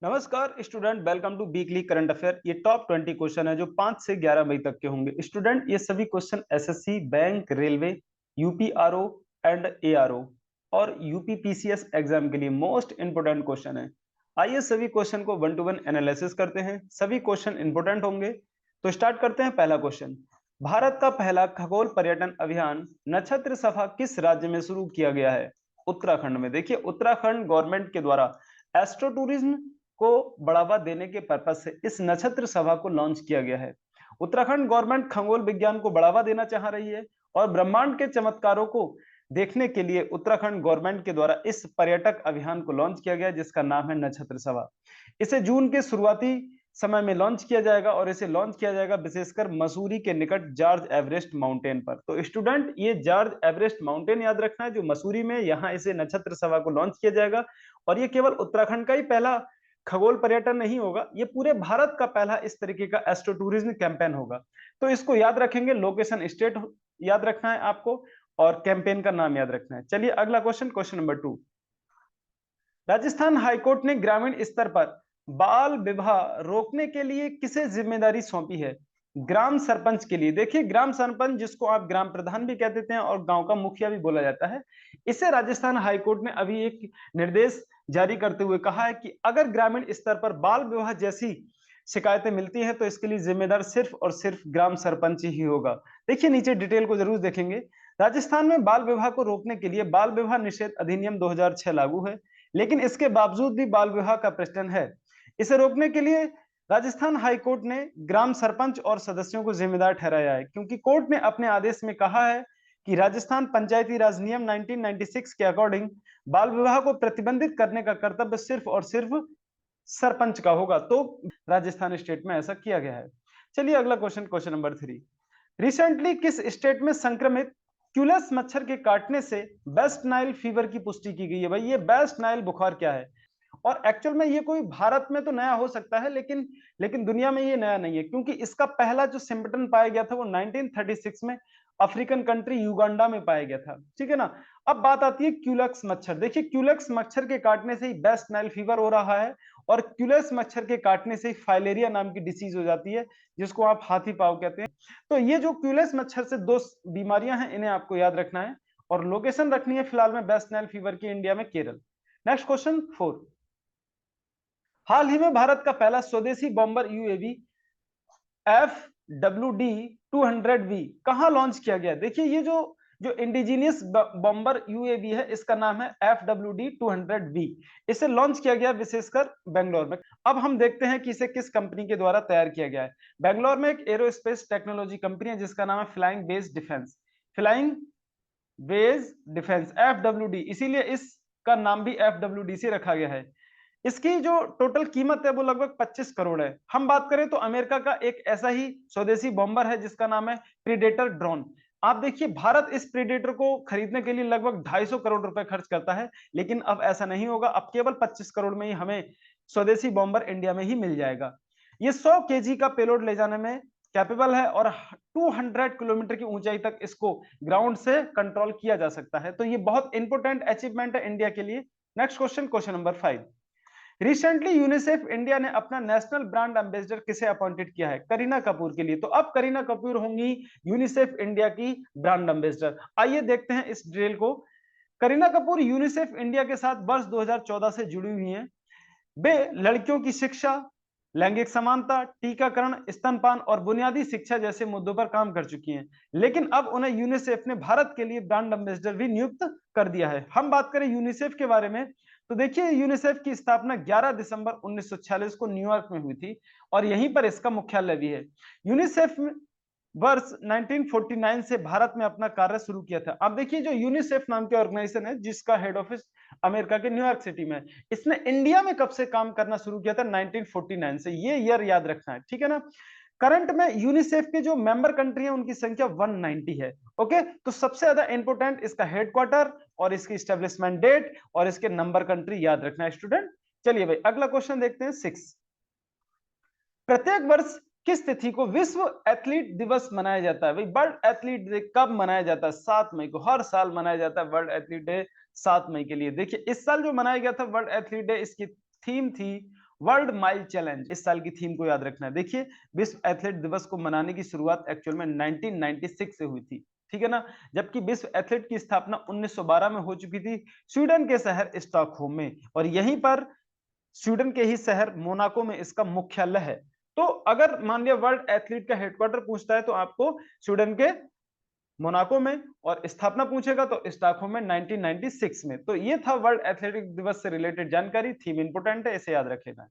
नमस्कार student, welcome to weekly current affair. ये top 20 question है जो 5 से 11 मई तक के होंगे। स्टूडेंट, ये सभी question SSC, bank, railway, UPRO and ARO और यूपीपीसीएस एग्जाम के लिए मोस्ट इंपोर्टेंट क्वेश्चन है। आइए सभी क्वेश्चन को वन टू वन एनालिसिस करते हैं। सभी क्वेश्चन इंपोर्टेंट होंगे, तो स्टार्ट करते हैं। पहला क्वेश्चन, भारत का पहला खगोल पर्यटन अभियान नक्षत्र सफा किस राज्य में शुरू किया गया है? उत्तराखंड में। देखिए, उत्तराखंड गवर्नमेंट के द्वारा एस्ट्रो टूरिज्म को बढ़ावा देने के पर्पज से इस नक्षत्र सभा को लॉन्च किया गया है। उत्तराखंड गवर्नमेंट खगोल विज्ञान को बढ़ावा देना चाह रही है और ब्रह्मांड के चमत्कारों को देखने के लिए उत्तराखंड गवर्नमेंट के द्वारा इस पर्यटक अभियान को लॉन्च किया गया, जिसका नाम है नक्षत्र सभा। इसे जून के शुरुआती समय में लॉन्च किया जाएगा और इसे लॉन्च किया जाएगा विशेषकर मसूरी के निकट जॉर्ज एवरेस्ट माउंटेन पर। तो स्टूडेंट, ये जॉर्ज एवरेस्ट माउंटेन याद रखना है जो मसूरी में, यहाँ इसे नक्षत्र सभा को लॉन्च किया जाएगा। और ये केवल उत्तराखंड का ही पहला खगोल पर्यटन नहीं होगा, ये पूरे भारत का पहला इस तरीके का एस्ट्रो टूरिज्म कैंपेन होगा। तो इसको याद रखेंगे, लोकेशन स्टेट याद रखना है आपको और कैंपेन का नाम याद रखना है। चलिए अगला question, question number 2। Rajasthan high court ने ग्रामीण स्तर पर बाल विवाह रोकने के लिए किसे जिम्मेदारी सौंपी है? ग्राम सरपंच के लिए। देखिए, ग्राम सरपंच, जिसको आप ग्राम प्रधान भी कह देते हैं और गांव का मुखिया भी बोला जाता है, इसे राजस्थान हाईकोर्ट ने अभी एक निर्देश जारी करते हुए कहा है कि अगर ग्रामीण स्तर पर बाल विवाह जैसी शिकायतें मिलती हैं तो इसके लिए जिम्मेदार सिर्फ और सिर्फ ग्राम सरपंच ही होगा। देखिए, नीचे डिटेल को जरूर देखेंगे। राजस्थान में बाल विवाह को रोकने के लिए बाल विवाह निषेध अधिनियम 2006 लागू है, लेकिन इसके बावजूद भी बाल विवाह का प्रचलन है। इसे रोकने के लिए राजस्थान हाई कोर्ट ने ग्राम सरपंच और सदस्यों को जिम्मेदार ठहराया है, क्योंकि कोर्ट ने अपने आदेश में कहा है कि राजस्थान पंचायती राज नियम 1996 के अकॉर्डिंग बाल विवाह को प्रतिबंधित करने का कर्तव्य सिर्फ और सिर्फ सरपंच का होगा। तो राजस्थान स्टेट में ऐसा किया गया है। चलिए अगला क्वेश्चन, क्वेश्चन नंबर 3। रिसेंटली किस स्टेट में संक्रमित क्यूलेक्स मच्छर के काटने से वेस्ट नाइल फीवर की पुष्टि की गई है? भाई, ये वेस्ट नाइल बुखार क्या है? और एक्चुअल में ये कोई भारत में तो नया हो सकता है, लेकिन दुनिया में ये नया नहीं है, क्योंकि इसका पहला जो सिम्पटम पाया गया था वो 1936 में अफ्रीकन कंट्री युगांडा में पाया गया था। ठीक है ना। अब बात आती है क्यूलेक्स मच्छर। देखिए, क्यूलेक्स मच्छर के काटने से ही वेस्ट नाइल फीवर हो रहा है और क्यूलेक्स मच्छर के काटने से ही फाइलेरिया नाम की डिसीज हो जाती है, जिसको आप हाथी पाव कहते हैं। तो ये जो क्यूलेक्स मच्छर से दो बीमारियां हैं, इन्हें आपको याद रखना है और लोकेशन रखनी है फिलहाल में वेस्ट नाइल फीवर की, इंडिया में केरल। Next question 4। हाल ही में भारत का पहला स्वदेशी बॉम्बर यूएवी FWD-200V कहां लॉन्च किया गया? देखिए, ये जो इंडिजीनियस बॉम्बर यूएवी है, इसका नाम है FWD-200V। इसे लॉन्च किया गया विशेषकर बेंगलोर में। अब हम देखते हैं कि इसे किस कंपनी के द्वारा तैयार किया गया है। बेंगलोर में एक एरोस्पेस टेक्नोलॉजी कंपनी है जिसका नाम है flying base defence. Flying base defence, FWD, इसीलिए इसका नाम भी FWD से रखा गया है। इसकी जो टोटल कीमत है वो लगभग 25 करोड़ है। हम बात करें तो अमेरिका का एक ऐसा ही स्वदेशी बॉम्बर है जिसका नाम है प्रीडेटर ड्रोन। आप देखिए, भारत इस प्रीडेटर को खरीदने के लिए लगभग 250 करोड़ रुपए खर्च करता है, लेकिन अब ऐसा नहीं होगा। अब केवल 25 करोड़ में ही हमें स्वदेशी बॉम्बर इंडिया में ही मिल जाएगा। ये 100 केजी का पेलोड ले जाने में कैपेबल है और 200 किलोमीटर की ऊंचाई तक इसको ग्राउंड से कंट्रोल किया जा सकता है। तो ये बहुत इंपोर्टेंट अचीवमेंट है इंडिया के लिए। Next question, question number 5। Recently UNICEF India ने अपना नेशनल ब्रांड एम्बेसडर किसे अपॉइंटेड किया है? करीना कपूर के लिए। तो अब करीना कपूर होंगी यूनिसेफ इंडिया की ब्रांड एम्बेसडर। आइए देखते हैं इस ड्रिल को। करीना कपूर यूनिसेफ इंडिया के साथ वर्ष 2014 से जुड़ी हुई हैं। वे लड़कियों की शिक्षा, लैंगिक समानता, टीकाकरण, स्तनपान और बुनियादी शिक्षा जैसे मुद्दों पर काम कर चुकी हैं। लेकिन अब उन्हें यूनिसेफ ने भारत के लिए ब्रांड एम्बेसडर भी नियुक्त कर दिया है। हम बात करें यूनिसेफ के बारे में, तो देखिए, यूनिसेफ की स्थापना 11 दिसंबर 1946 को न्यूयॉर्क में हुई थी और यहीं पर इसका मुख्यालय भी है। यूनिसेफ वर्ष 1949 से भारत में अपना कार्य शुरू किया था। अब देखिए, जो यूनिसेफ नाम की ऑर्गेनाइजेशन है जिसका हेड ऑफिस अमेरिका के न्यूयॉर्क सिटी में है, इसने इंडिया में कब से काम करना शुरू किया था? 1949 से। ये ईयर याद रखना है, ठीक है ना। करंट में यूनिसेफ के जो मेंबर कंट्री है उनकी संख्या 190 है। ओके, तो सबसे ज्यादा इंपोर्टेंट इसका हेडक्वार्टर और इसकी स्टेब्लिशमेंट डेट और इसके नंबर कंट्री याद रखना है स्टूडेंट। चलिए भाई अगला क्वेश्चन देखते हैं 6। प्रत्येक वर्ष किस तिथि को विश्व एथलीट दिवस मनाया जाता है? भाई, वर्ल्ड एथलीट डे कब मनाया जाता है? 7 मई को। हर साल मनाया जाता है वर्ल्ड एथलीट डे 7 मई के लिए। देखिए, इस साल जो मनाया गया था वर्ल्ड एथलीट डे, इसकी थीम थी वर्ल्ड माइल चैलेंज, इस साल की थीम को याद रखना है। देखिए, विश्व एथलीट दिवस को मनाने की शुरुआत एक्चुअल में 1996 से हुई थी, ठीक है ना, जबकि विश्व एथलीट की स्थापना 1912 में हो चुकी थी स्वीडन के शहर स्टॉकहोम में, और यहीं पर स्वीडन के ही शहर मोनाको में इसका मुख्यालय है। तो अगर मान लिया वर्ल्ड एथलीट का हेडक्वार्टर पूछता है तो आपको स्वीडन के मोनाको में, और स्थापना पूछेगा तो स्टॉकहोम में 1996 में। तो ये था वर्ल्ड एथलेटिक दिवस से रिलेटेड जानकारी, थीम इंपोर्टेंट है, इसे याद रखेगा।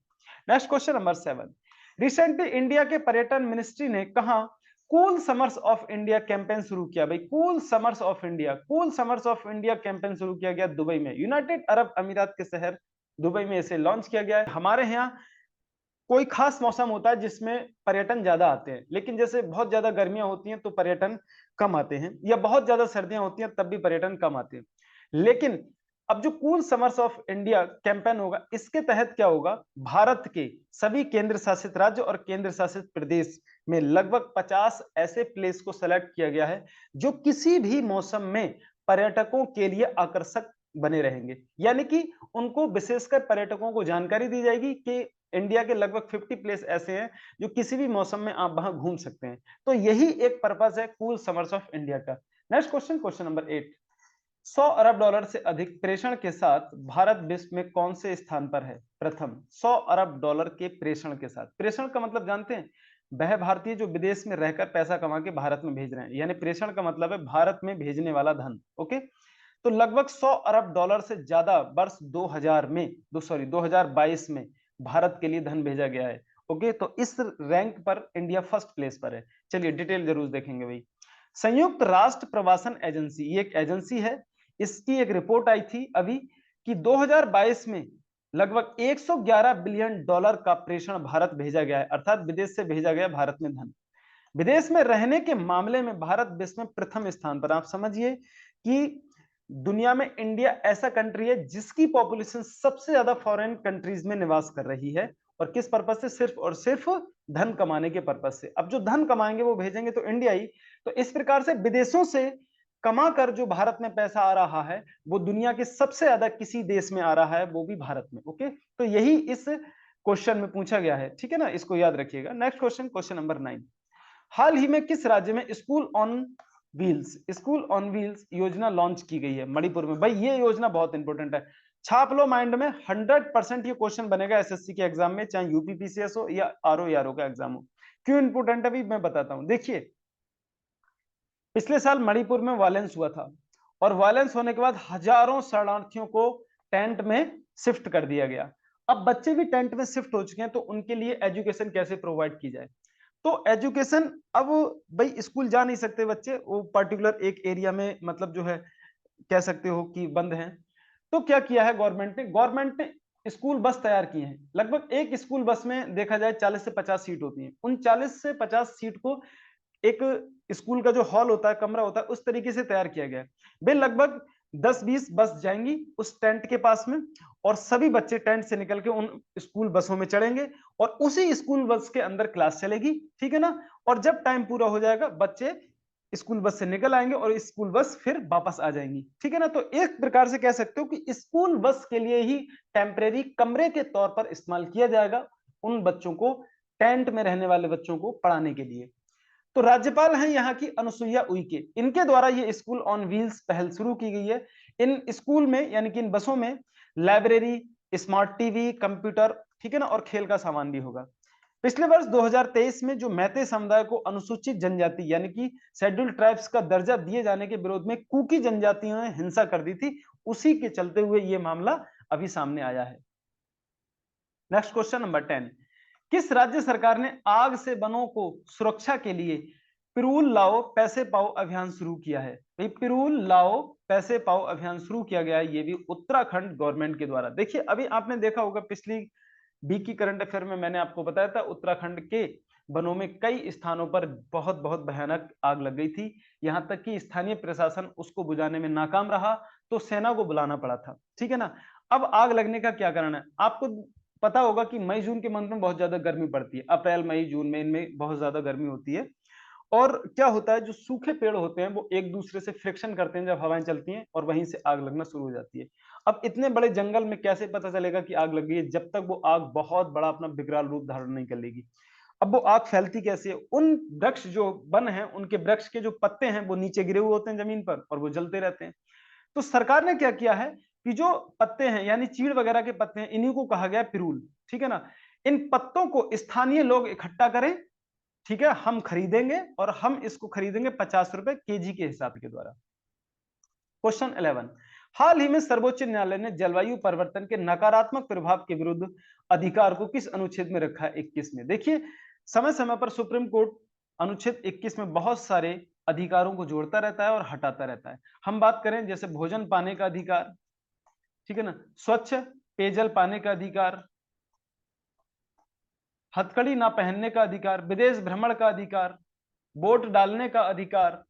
Next question number 7, recently India के पर्यटन मिनिस्ट्री ने कहा cool summers of India campaign शुरू किया। भाई, cool summers of India, cool summers of India campaign शुरू किया गया दुबई में, यूनाइटेड अरब अमीरात के शहर दुबई में इसे लॉन्च किया गया है। हमारे यहाँ कोई खास मौसम होता है जिसमें पर्यटन ज्यादा आते हैं, लेकिन जैसे बहुत ज्यादा गर्मियां होती हैं तो पर्यटन कम आते हैं, या बहुत ज्यादा सर्दियां होती हैं तब भी पर्यटन कम आते हैं। लेकिन अब जो cool summers of India campaign होगा, इसके तहत क्या होगा, भारत के सभी केंद्र शासित राज्य और केंद्र शासित प्रदेश में लगभग 50 ऐसे प्लेस को सेलेक्ट किया गया है जो किसी भी मौसम में पर्यटकों के लिए आकर्षक बने रहेंगे। यानी कि उनको विशेषकर पर्यटकों को जानकारी दी जाएगी कि इंडिया के लगभग 50 प्लेस ऐसे हैं जो किसी भी मौसम में आप वहां घूम सकते हैं। तो यही एक पर्पस है कूल समर्स ऑफ इंडिया का। नेक्स्ट क्वेश्चन, क्वेश्चन नंबर 8, 100 अरब डॉलर से अधिक प्रेषण के साथ भारत विश्व में कौन से स्थान पर है? प्रथम, 100 अरब डॉलर के प्रेषण के साथ। प्रेषण का मतलब जानते हैं, वह भारतीय जो विदेश में रहकर पैसा कमा के भारत में भेज रहे हैं, यानी प्रेषण का मतलब है भारत में भेजने वाला धन। ओके, तो लगभग 100 अरब डॉलर से ज्यादा वर्ष 2022 में भारत के लिए धन भेजा गया है। ओके, तो इस रैंक पर इंडिया फर्स्ट प्लेस पर है। चलिए डिटेल जरूर देखेंगे भाई। संयुक्त राष्ट्र प्रवासन एजेंसी, ये एक एजेंसी है, इसकी एक रिपोर्ट आई थी अभी कि 2022 में लगभग 111 बिलियन डॉलर का प्रेषण भारत भेजा गया है, अर्थात विदेश से भेजा गया भारत में धन। विदेश में रहने के मामले में भारत विश्व में प्रथम स्थान पर। आप समझिए कि दुनिया में इंडिया ऐसा कंट्री है जिसकी पॉपुलेशन सबसे ज्यादा फॉरेन कंट्रीज में निवास कर रही है, और किस पर्पज से? सिर्फ और सिर्फ धन कमाने के पर्पज से। अब जो धन कमाएंगे वो भेजेंगे तो इंडिया ही। तो इस प्रकार से विदेशों से कमा कर जो भारत में पैसा आ रहा है वो दुनिया के सबसे ज्यादा किसी देश में आ रहा है, वो भी भारत में। ओके, तो यही इस क्वेश्चन में पूछा गया है, ठीक है ना, इसको याद रखिएगा। नेक्स्ट क्वेश्चन, क्वेश्चन नंबर 9, हाल ही में किस राज्य में स्कूल ऑन व्हील्स योजना लॉन्च की गई है? मणिपुर में। भाई ये योजना बहुत इंपॉर्टेंट है, छाप लो माइंड में, 100% ये क्वेश्चन बनेगा एसएससी के एग्जाम में, चाहे यूपीपीसीएस हो या आरओ का एग्जाम हो। क्यों इंपॉर्टेंट है अभी मैं बताता हूं। देखिए, पिछले साल मणिपुर में वायलेंस हुआ था, और वायलेंस होने के बाद हजारों शरणार्थियों को टेंट में शिफ्ट कर दिया गया। अब बच्चे भी टेंट में शिफ्ट हो चुके हैं, तो उनके लिए एजुकेशन कैसे प्रोवाइड की जाए? तो एजुकेशन, अब भाई स्कूल जा नहीं सकते बच्चे, वो पर्टिकुलर एक एरिया में, मतलब जो है कह सकते हो कि बंद हैं। तो क्या किया है गवर्नमेंट ने स्कूल बस तैयार किए हैं। लगभग एक स्कूल बस में देखा जाए 40 से 50 सीट होती हैं। उन 40 से 50 सीट को एक स्कूल का जो हॉल होता है, कमरा होता है, उस तरीके से तैयार किया गया है। वे लगभग 10-20 बस जाएंगी उस टेंट के पास में, और सभी बच्चे टेंट से निकल के उन स्कूल बसों में चढ़ेंगे, और उसी स्कूल बस के अंदर क्लास चलेगी, ठीक है ना। और जब टाइम पूरा हो जाएगा बच्चे स्कूल बस से निकल आएंगे और स्कूल बस फिर वापस आ जाएंगी, ठीक है ना। तो एक प्रकार से कह सकते हो कि स्कूल बस के लिए ही टेम्परेरी कमरे के तौर पर इस्तेमाल किया जाएगा उन बच्चों को, टेंट में रहने वाले बच्चों को पढ़ाने के लिए। तो राज्यपाल हैं यहाँ की अनुसुईया उइके, इनके द्वारा ये स्कूल ऑन व्हील्स पहल शुरू की गई है। इन स्कूल में यानी कि इन बसों में लाइब्रेरी, स्मार्ट टीवी, कंप्यूटर, ठीक है ना, और खेल का सामान भी होगा। पिछले वर्ष 2023 में जो मैते समुदाय को अनुसूचित जनजाति यानी कि शेड्यूल्ड ट्राइब्स का दर्जा दिए जाने के विरोध में कुकी जनजातियों ने हिंसा कर दी थी, उसी के चलते हुए ये मामला अभी सामने आया है। नेक्स्ट क्वेश्चन नंबर 10, किस राज्य सरकार ने आग से वनों को सुरक्षा के लिए पिरूल लाओ पैसे पाओ अभियान शुरू किया है? भाई पिरूल लाओ पैसे पाओ अभियान शुरू किया गया है, ये भी उत्तराखंड गवर्नमेंट के द्वारा। देखिए, अभी आपने देखा होगा पिछली वीक की करंट अफेयर में मैंने आपको बताया था, उत्तराखंड के वनों में कई स्थानों पर बहुत बहुत भयानक आग लग गई थी, यहां तक कि स्थानीय प्रशासन उसको बुझाने में नाकाम रहा, तो सेना को बुलाना पड़ा था, ठीक है ना। अब आग लगने का क्या कारण है? आपको पता होगा कि मई जून के मंथ में बहुत ज्यादा गर्मी पड़ती है, अप्रैल मई जून में इनमें बहुत ज्यादा गर्मी होती है। और क्या होता है, जो सूखे पेड़ होते हैं वो एक दूसरे से फ्रिक्शन करते हैं जब हवाएं चलती हैं, और वहीं से आग लगना शुरू हो जाती है। अब इतने बड़े जंगल में कैसे पता चलेगा कि आग लग गई है, जब तक वो आग बहुत बड़ा अपना विकराल रूप धारण नहीं कर लेगी। अब वो आग फैलती कैसे है? उन वृक्ष जो वन है, उनके वृक्ष के जो पत्ते हैं वो नीचे गिरे हुए होते हैं जमीन पर और वो जलते रहते हैं। तो सरकार ने क्या किया है कि जो पत्ते हैं यानी चीड़ वगैरह के पत्ते हैं, इन्हीं को कहा गया है पिरूल, ठीक है ना। इन पत्तों को स्थानीय लोग इकट्ठा करें, ठीक है, हम खरीदेंगे और हम इसको खरीदेंगे 50 रुपए केजी के हिसाब के द्वारा। क्वेश्चन 11, हाल ही में सर्वोच्च न्यायालय ने जलवायु परिवर्तन के नकारात्मक प्रभाव के विरुद्ध अधिकार को किस अनुच्छेद में रखा है? 21 में। देखिए, समय समय पर सुप्रीम कोर्ट अनुच्छेद 21 में बहुत सारे अधिकारों को जोड़ता रहता है और हटाता रहता है। हम बात करें जैसे भोजन पाने का अधिकार, ठीक है ना, स्वच्छ पेयजल पाने का अधिकार, हथकड़ी ना पहनने का अधिकार, विदेश भ्रमण का अधिकार, वोट डालने का अधिकार,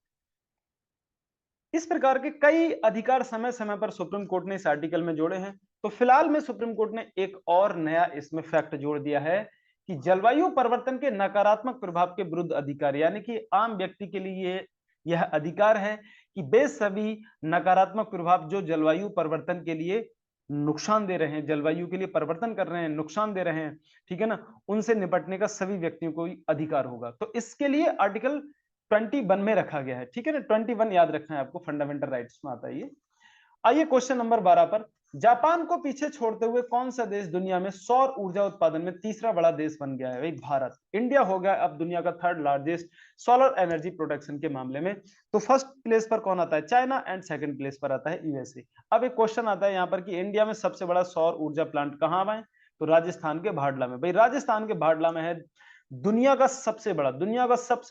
इस प्रकार के कई अधिकार समय समय पर सुप्रीम कोर्ट ने इस आर्टिकल में जोड़े हैं। तो फिलहाल में सुप्रीम कोर्ट ने एक और नया इसमें फैक्ट जोड़ दिया है कि जलवायु परिवर्तन के नकारात्मक प्रभाव के विरुद्ध अधिकार, यानी कि आम व्यक्ति के लिए यह अधिकार है कि वे सभी नकारात्मक प्रभाव जो जलवायु परिवर्तन के लिए नुकसान दे रहे हैं, जलवायु के लिए परिवर्तन कर रहे हैं, नुकसान दे रहे हैं, ठीक है ना, उनसे निपटने का सभी व्यक्तियों को अधिकार होगा। तो इसके लिए आर्टिकल 21 में रखा गया है, ठीक है ना। 21 याद रखना है आपको, फंडामेंटल राइट्स में आता है ये। आइए क्वेश्चन नंबर 12 पर, जापान को पीछे छोड़ते हुए कौन सा देश दुनिया में सौर ऊर्जा उत्पादन में तीसरा बड़ा देश बन गया है? भाई भारत। इंडिया हो गया अब दुनिया का third largest solar energy production के मामले में। तो फर्स्ट प्लेस पर कौन आता है? चाइना, एंड सेकंड प्लेस पर आता है यूएसए। अब एक क्वेश्चन आता है यहाँ पर कि इंडिया में सबसे बड़ा सौर ऊर्जा प्लांट कहाँ है? तो राजस्थान के भाडला में। भाई राजस्थान के भाडला में है दुनिया का सबसे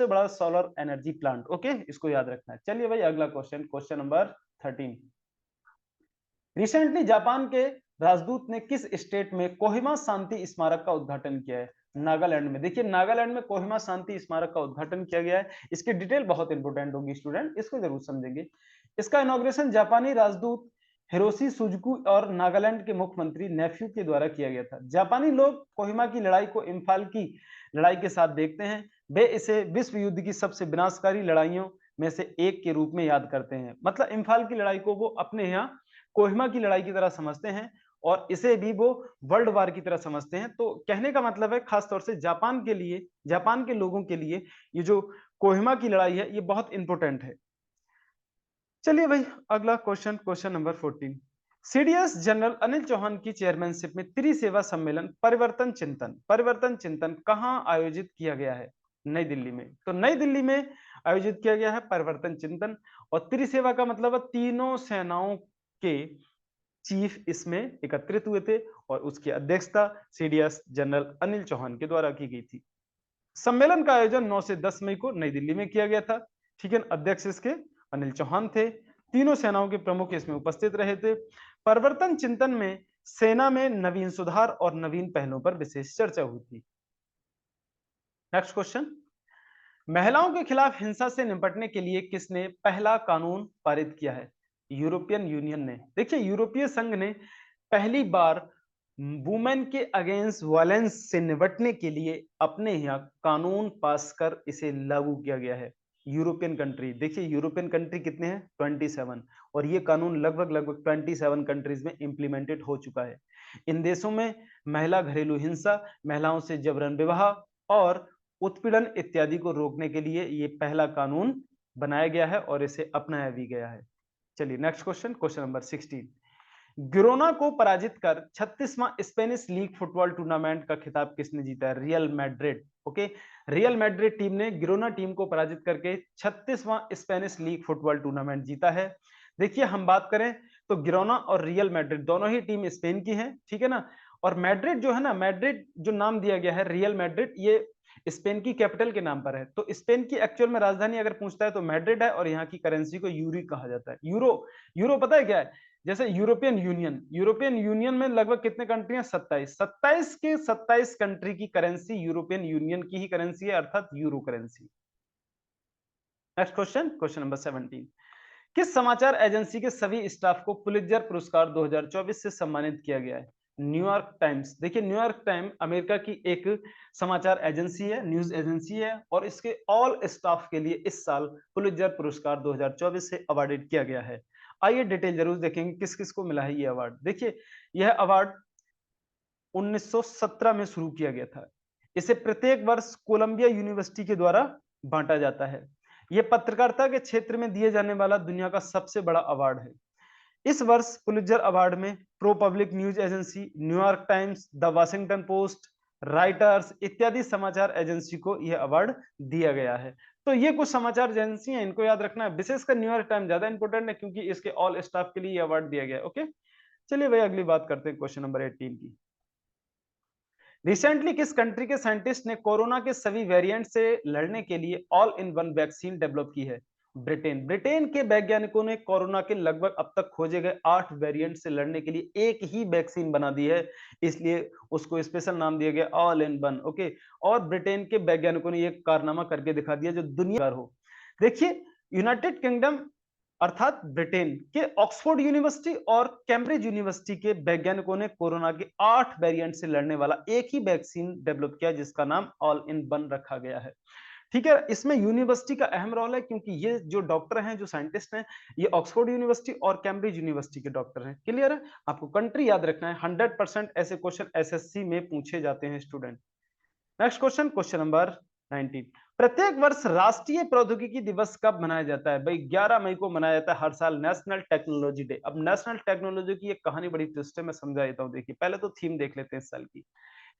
बड़ा सोलर एनर्जी प्लांट। ओके, इसको याद रखना है। चलिए भाई अगला question, question number 13। Recently Japan के राजदूत ने किस स्टेट में कोहिमा शांति स्मारक का उद्घाटन किया है? नागालैंड में। देखिए नागालैंड में कोहिमा शांति स्मारक का उद्घाटन किया गया है। इसकी डिटेल बहुत इंपॉर्टेंट होगी स्टूडेंट, इसको जरूर समझेंगे। इसका इनॉग्रेशन जापानी राजदूत हिरोशी सुजुकी और नागालैंड के मुख्यमंत्री नेफ्यू के द्वारा किया गया था। जापानी लोग कोहिमा की लड़ाई को इम्फाल की लड़ाई के साथ देखते हैं। वे इसे विश्व युद्ध की सबसे विनाशकारी लड़ाइयों में से एक के रूप में याद करते हैं। मतलब इम्फाल की लड़ाई को वो अपने यहाँ कोहिमा की लड़ाई की तरह समझते हैं और इसे भी वो वर्ल्ड वार की तरह समझते हैं। तो कहने का मतलब है खासतौर से जापान के लिए, जापान के लोगों के लिए ये जो कोहिमा की लड़ाई है ये बहुत इंपॉर्टेंट है। चलिए भाई अगला question, question number 14। CDS general Anil Chauhan की चेयरमैनशिप में त्रिसेवा सम्मेलन परिवर्तन चिंतन कहां आयोजित किया गया है? नई दिल्ली में। तो नई दिल्ली में आयोजित किया गया है परिवर्तन चिंतन। और त्रिसेवा का मतलब है तीनों सेनाओं के चीफ इसमें एकत्रित हुए थे और उसकी अध्यक्षता सीडीएस जनरल अनिल चौहान के द्वारा की गई थी। सम्मेलन का आयोजन 9 से 10 मई को नई दिल्ली में किया गया था, ठीक है। अध्यक्ष इसके अनिल चौहान थे। तीनों सेनाओं के प्रमुख इसमें उपस्थित रहे थे। परिवर्तन चिंतन में सेना में नवीन सुधार और नवीन पहलों पर विशेष चर्चा हुई थी। नेक्स्ट क्वेश्चन, महिलाओं के खिलाफ हिंसा से निपटने के लिए किसने पहला कानून पारित किया है? यूरोपियन यूनियन ने। देखिए यूरोपीय संघ ने पहली बार वुमेन के अगेंस्ट वायलेंस से निपटने के लिए अपने यहाँ कानून पास कर इसे लागू किया गया है। यूरोपियन कंट्री, देखिए यूरोपियन कंट्री कितने हैं? 27, और ये कानून लगभग 27 कंट्रीज में इंप्लीमेंटेड हो चुका है। इन देशों में महिला घरेलू हिंसा, महिलाओं से जबरन विवाह और उत्पीड़न इत्यादि को रोकने के लिए ये पहला कानून बनाया गया है और इसे अपनाया भी गया है। चलिए next question, question number 16। Girona को पराजित कर 36वां स्पेनिश लीग फुटबॉल टूर्नामेंट का खिताब किसने जीता है? Real Madrid. Okay, real Madrid team ने गिरोना टीम को पराजित करके 36वां स्पेनिश लीग फुटबॉल टूर्नामेंट जीता है। देखिए हम बात करें तो गिरोना और रियल मैड्रिड दोनों ही टीम स्पेन की है, ठीक है ना। और मैड्रिड जो है ना, मैड्रिड जो नाम दिया गया है रियल मैड्रिड, ये स्पेन की कैपिटल के नाम पर है। तो स्पेन की एक्चुअल में राजधानी अगर पूछता है तो मैड्रिड है और यहाँ की करेंसी को यूरो कहा जाता है। यूरो, यूरो पता है क्या है? जैसे यूरोपियन यूनियन में लगभग कितने कंट्री हैं? 27 के 27 कंट्री की करेंसी यूरोपियन यूनियन की ही करेंसी है, अर्थात euro currency. Next question, question number 17। किस समाचार एजेंसी के सभी स्टाफ को पुलित्जर पुरस्कार 2024 से सम्मानित किया गया है? New York times. देखिए न्यूयॉर्क टाइम अमेरिका की एक समाचार एजेंसी है, न्यूज एजेंसी है, और इसके ऑल स्टाफ के लिए इस साल पुलित्जर पुरस्कार 2024 से अवार्डेड किया गया है। आइए डिटेल जरूर देखेंगे किस किस को मिला है ये अवार्ड। देखिए, यह अवार्ड 1917 में शुरू किया गया था। इसे प्रत्येक वर्ष कोलंबिया यूनिवर्सिटी के द्वारा बांटा जाता है। यह पत्रकारिता के क्षेत्र में दिए जाने वाला दुनिया का सबसे बड़ा अवार्ड है। इस वर्ष पुलित्जर अवार्ड में pro public news agency, New York times, the Washington post, writers इत्यादि समाचार एजेंसी को यह अवार्ड दिया गया है। तो ये कुछ समाचार एजेंसी हैं, इनको याद रखना है। विशेषकर न्यूयॉर्क टाइम्स ज्यादा इंपॉर्टेंट है क्योंकि इसके ऑल स्टाफ के लिए ये अवार्ड दिया गया है। ओके, चलिए भाई अगली बात करते हैं क्वेश्चन नंबर 18 की। रिसेंटली किस कंट्री के साइंटिस्ट ने कोरोना के सभी वेरिएंट से लड़ने के लिए all in one vaccine develop की है? ब्रिटेन। ब्रिटेन के वैज्ञानिकों ने कोरोना के लगभग अब तक खोजे गए 8 वेरिएंट से लड़ने के लिए एक ही वैक्सीन बना दी है, इसलिए उसको स्पेशल नाम दिया गया ऑल इन वन। ओके, और ब्रिटेन के वैज्ञानिकों ने यह कारनामा करके दिखा दिया जो दुनिया भर हो। देखिए, यूनाइटेड किंगडम अर्थात ब्रिटेन के ऑक्सफोर्ड यूनिवर्सिटी और कैम्ब्रिज यूनिवर्सिटी के वैज्ञानिकों ने कोरोना के 8 वेरिएंट से लड़ने वाला एक ही वैक्सीन डेवलप किया जिसका नाम ऑल इन वन रखा गया है। ठीक है, इसमें यूनिवर्सिटी का अहम रोल है क्योंकि ये जो डॉक्टर हैं, जो साइंटिस्ट हैं, ये ऑक्सफोर्ड यूनिवर्सिटी और कैम्ब्रिज यूनिवर्सिटी के डॉक्टर हैं। क्लियर है? आपको कंट्री याद रखना है। 100% ऐसे क्वेश्चन एसएससी में पूछे जाते हैं student. Next question, question number 19। प्रत्येक वर्ष राष्ट्रीय प्रौद्योगिकी दिवस कब मनाया जाता है? भाई 11 मई को मनाया जाता है हर साल, नेशनल टेक्नोलॉजी डे। अब नेशनल टेक्नोलॉजी की एक कहानी बड़ी ट्विस्ट है, मैं समझा देता हूँ। देखिए, पहले तो थीम देख लेते हैं इस साल की।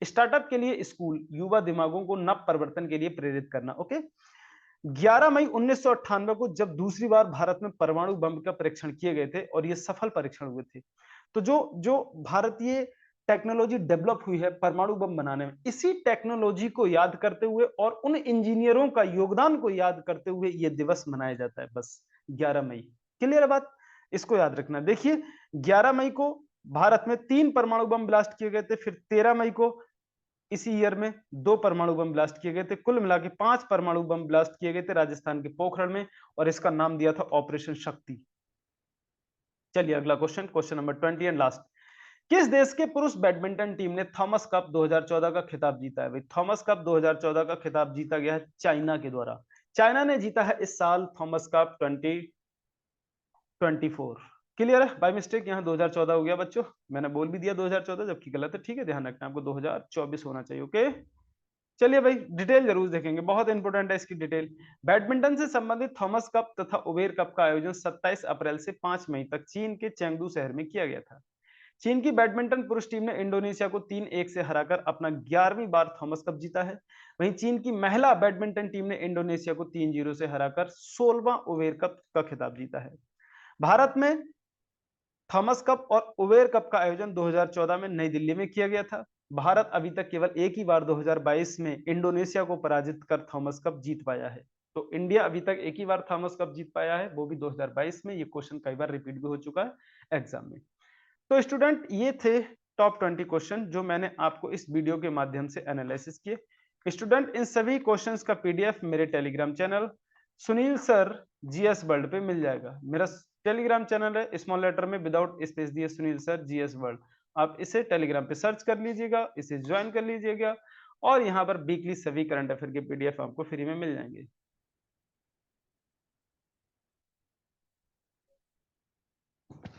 स्टार्टअप के लिए स्कूल, युवा दिमागों को नव परिवर्तन के लिए प्रेरित करना। ओके, 11 मई 1998 को जब दूसरी बार भारत में परमाणु बम का परीक्षण किए गए थे और ये सफल परीक्षण हुए थे, तो जो जो भारतीय टेक्नोलॉजी डेवलप हुई है परमाणु बम बनाने में, इसी टेक्नोलॉजी को याद करते हुए और उन इंजीनियरों का योगदान को याद करते हुए ये दिवस मनाया जाता है। बस 11 मई। क्लियर है बात? इसको याद रखना। देखिए, 11 मई को भारत में 3 परमाणु बम ब्लास्ट किए गए थे, फिर 13 मई को इसी ईयर में 2 परमाणु बम ब्लास्ट किए गए थे। कुल मिला के 5 परमाणु बम ब्लास्ट किए गए थे राजस्थान के पोखरण में, और इसका नाम दिया था ऑपरेशन शक्ति। चलिए अगला question, question number 20 and last. किस देश के पुरुष बैडमिंटन टीम ने थॉमस कप 2014 का खिताब जीता है? भाई थॉमस कप 2014 का खिताब जीता गया है चाइना के द्वारा। चाइना ने जीता है इस साल थॉमस कप 2024। क्लियर है? बाय मिस्टेक यहाँ 2014 हो गया बच्चों, मैंने बोल भी दिया 2014 जबकि गलत है। ठीक है, ध्यान रखना, आपको 2024 होना चाहिए। ओके, चलिए भाई डिटेल जरूर देखेंगे, बहुत इंपॉर्टेंट है इसकी डिटेल। बैडमिंटन से संबंधित थॉमस कप तथा उबेर कप का आयोजन 27 अप्रैल से 5 मई तक चीन के चेंगडू शहर में किया गया था। चीन की बैडमिंटन पुरुष टीम ने इंडोनेशिया को 3-1 से हराकर अपना 11वीं बार थॉमस कप जीता है। वहीं चीन की महिला बैडमिंटन टीम ने इंडोनेशिया को 3-0 से हराकर 16वां उबेर कप का खिताब जीता है। भारत में थॉमस कप और उबेर कप का आयोजन 2014 में नई दिल्ली में किया गया था। भारत अभी तक केवल एक ही बार 2022 में इंडोनेशिया को पराजित कर थॉमस कप जीत पाया है। तो इंडिया अभी तक एक ही बार थॉमस कप जीत पाया है, वो भी 2022 में। ये क्वेश्चन कई बार रिपीट भी हो चुका है एग्जाम में। तो स्टूडेंट, ये थे टॉप 20 क्वेश्चन जो मैंने आपको इस वीडियो के माध्यम से एनालिसिस किए। स्टूडेंट, इन सभी क्वेश्चंस का पीडीएफ मेरे Telegram channel Sunil sir GS world पे मिल जाएगा। मेरा टेलीग्राम चैनल है स्मॉल लेटर में विदाउट स्पेस दिए सुनील सर जीएस वर्ल्ड। आप इसे टेलीग्राम पे सर्च कर लीजिएगा, इसे ज्वाइन कर लीजिएगा, और यहाँ पर वीकली सभी करंट अफेयर के पीडीएफ आपको फ्री में मिल जाएंगे।